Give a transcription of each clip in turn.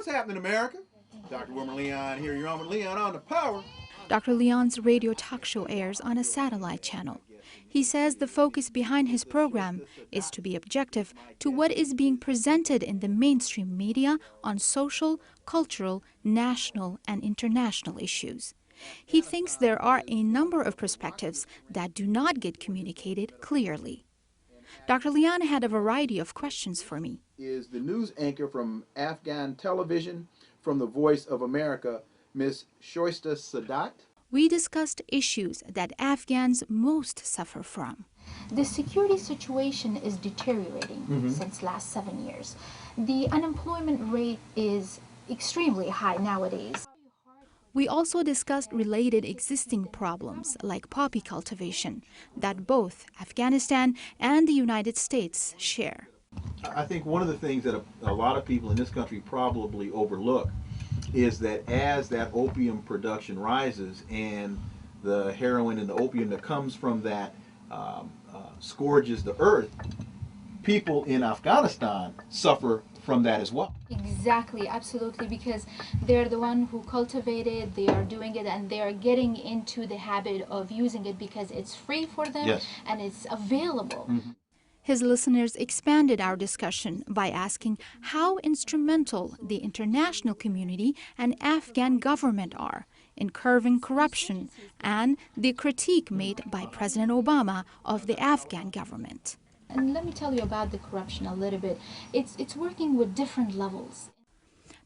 What's happening, America? Dr. Wilmer Leon here. You're on with Leon on the Power. Dr. Leon's radio talk show airs on a satellite channel. He says the focus behind his program is to be objective to what is being presented in the mainstream media on social, cultural, national, and international issues. He thinks there are a number of perspectives that do not get communicated clearly. Dr. Leon had a variety of questions for me. Is the news anchor from Afghan television from the Voice of America, Ms. Shoista Sadat. We discussed issues that Afghans most suffer from. The security situation is deteriorating since last 7 years. The unemployment rate is extremely high nowadays. We also discussed related existing problems like poppy cultivation that both Afghanistan and the United States share. I think one of the things that a lot of people in this country probably overlook is that as that opium production rises and the heroin and the opium that comes from that scourges the earth, people in Afghanistan suffer from that as well. Exactly, absolutely, because they're the one who cultivate it, they are doing it, and they are getting into the habit of using it because it's free for them and it's available. His listeners expanded our discussion by asking how instrumental the international community and Afghan government are in curbing corruption and the critique made by President Obama of the Afghan government. And let me tell you about the corruption a little bit. It's working with different levels.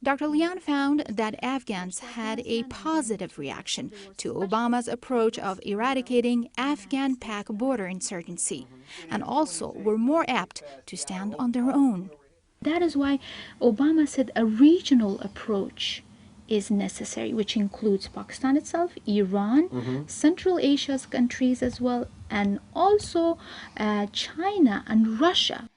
Dr. Leon found that Afghans had a positive reaction to Obama's approach of eradicating Afghan-Pak border insurgency and also were more apt to stand on their own. That is why Obama said a regional approach is necessary, which includes Pakistan itself, Iran, Central Asia's countries as well, and also China and Russia.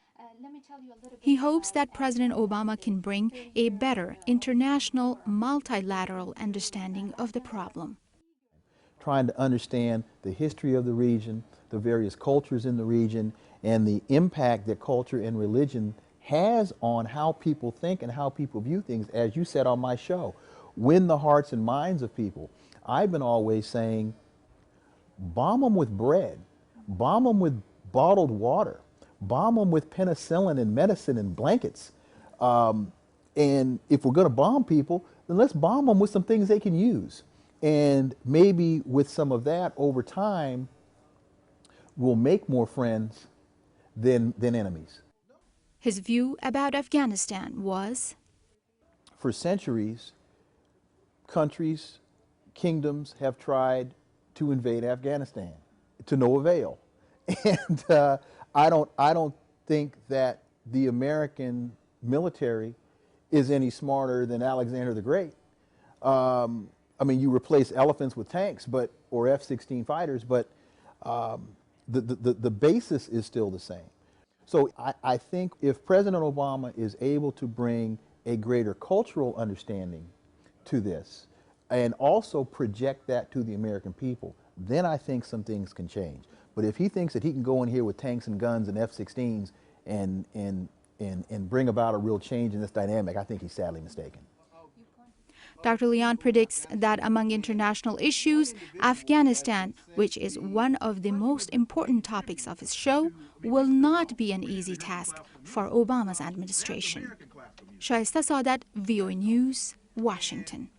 He hopes that President Obama can bring a better international, multilateral understanding of the problem. Trying to understand the history of the region, the various cultures in the region, and the impact that culture and religion has on how people think and how people view things, as you said on my show. Win the hearts and minds of people. I've been always saying, bomb them with bread, bomb them with bottled water, bomb them with penicillin and medicine and blankets. And if we're going to bomb people, then let's bomb them with some things they can use. And maybe with some of that over time, we'll make more friends than enemies. His view about Afghanistan was, for centuries, countries, kingdoms have tried to invade Afghanistan to no avail. And I don't think that the American military is any smarter than Alexander the Great. I mean, you replace elephants with tanks, or F-16 fighters, but the basis is still the same. So I think if President Obama is able to bring a greater cultural understanding to this and also project that to the American people, then I think some things can change. But if he thinks that he can go in here with tanks and guns and F-16s and bring about a real change in this dynamic, I think he's sadly mistaken. Dr. Leon predicts that among international issues, Afghanistan, which is one of the most important topics of his show, will not be an easy task for Obama's administration. Shoista Sadat, VOA News, Washington.